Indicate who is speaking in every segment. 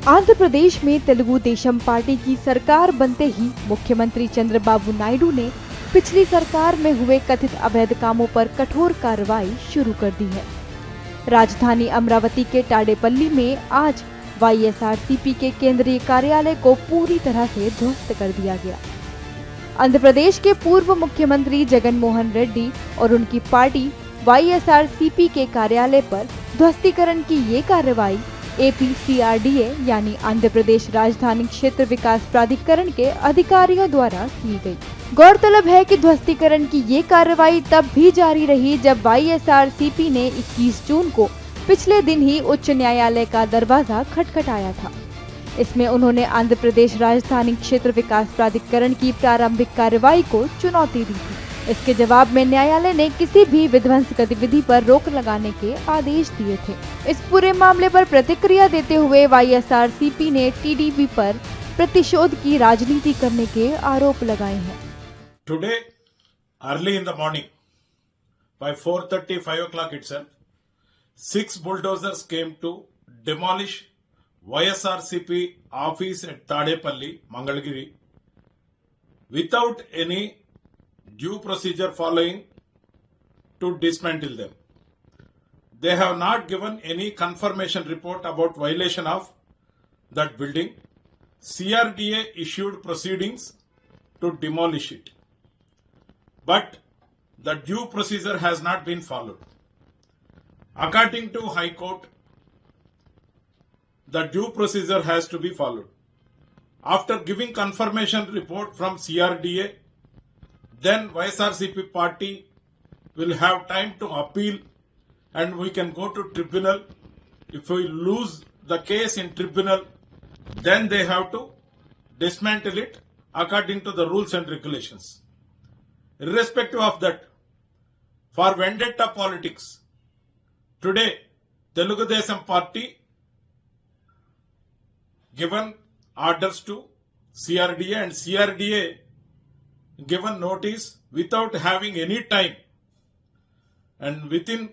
Speaker 1: आंध्र प्रदेश में तेलुगु देशम पार्टी की सरकार बनते ही मुख्यमंत्री चंद्रबाबू नायडू ने पिछली सरकार में हुए कथित अवैध कामों पर कठोर कार्रवाई शुरू कर दी है। राजधानी अमरावती के टाडेपल्ली में आज वाईएसआरसीपी के केंद्रीय कार्यालय को पूरी तरह से ध्वस्त कर दिया गया। आंध्र प्रदेश के पूर्व मुख्यमंत्री जगन मोहन रेड्डी और उनकी पार्टी वाईएसआरसीपी के कार्यालय पर ध्वस्तीकरण की ये कार्रवाई APCRDA यानी आंध्र प्रदेश राजधानी क्षेत्र विकास प्राधिकरण के अधिकारियों द्वारा की गई। गौरतलब है कि ध्वस्तीकरण की ये कार्रवाई तब भी जारी रही जब वाईएसआरसीपी ने 21 जून को पिछले दिन ही उच्च न्यायालय का दरवाजा खटखटाया था। इसमें उन्होंने आंध्र प्रदेश राजधानी क्षेत्र विकास प्राधिकरण की प्रारंभिक कार्रवाई को चुनौती दी थी। इसके जवाब में न्यायालय ने किसी भी विध्वंस गतिविधि पर रोक लगाने के आदेश दिए थे। इस पूरे मामले पर प्रतिक्रिया देते हुए वाईएसआरसीपी ने टीडीपी पर प्रतिशोध की राजनीति करने के आरोप लगाए हैं।
Speaker 2: Today, early in the morning, by 4:30, 5 o'clock itself, 6 bulldozers came to demolish YSRCP office at Tadepalli, Mangalgiri, without any due procedure following to dismantle them. They have not given any confirmation report about violation of that building. CRDA issued proceedings to demolish it. But the due procedure has not been followed. According to High Court, the due procedure has to be followed. After giving confirmation report from CRDA, then YSRCP party will have time to appeal and we can go to tribunal. If we lose the case in tribunal, then they have to dismantle it according to the rules and regulations. Irrespective of that, for vendetta politics, today Telugu Desam party given orders to CRDA and CRDA given notice without having any time, and within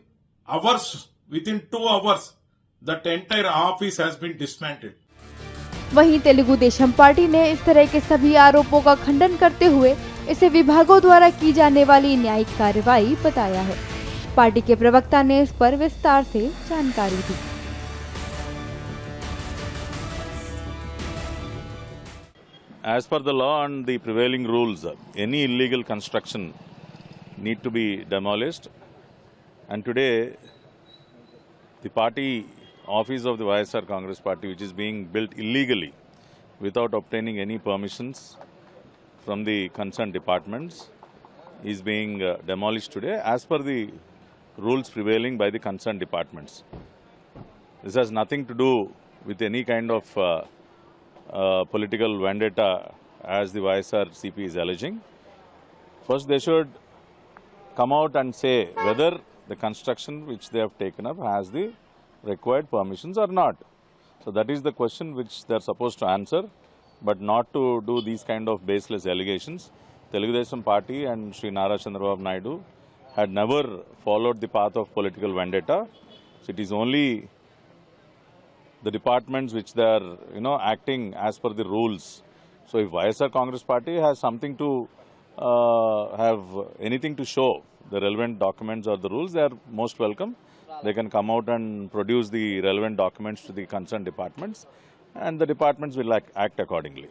Speaker 2: 2 hours, that entire office has been dismantled.
Speaker 1: वहीं Telugu Desam party ने इस तरह के सभी आरोपों का खंडन करते हुए इसे विभागों द्वारा की जाने वाली न्यायिक कार्रवाई बताया है। पार्टी के प्रवक्ता ने इस पर विस्तार से जानकारी दी।
Speaker 3: As per the law and the prevailing rules, any illegal construction need to be demolished. And today, the party office of the YSR Congress Party, which is being built illegally without obtaining any permissions from the concerned departments, is being demolished today as per the rules prevailing by the concerned departments. This has nothing to do with any kind of political vendetta as the YSRCP is alleging. First, they should come out and say whether the construction which they have taken up has the required permissions or not. So that is the question which they are supposed to answer, but not to do these kind of baseless allegations. Telugu Desam Party and Sri Nara Chandrababu Naidu had never followed the path of political vendetta. So it is only the departments which they are, acting as per the rules. So if YSR Congress Party has something to have anything to show, the relevant documents or the rules, they are most welcome. They can come out and produce the relevant documents to the concerned departments, and the departments will act accordingly.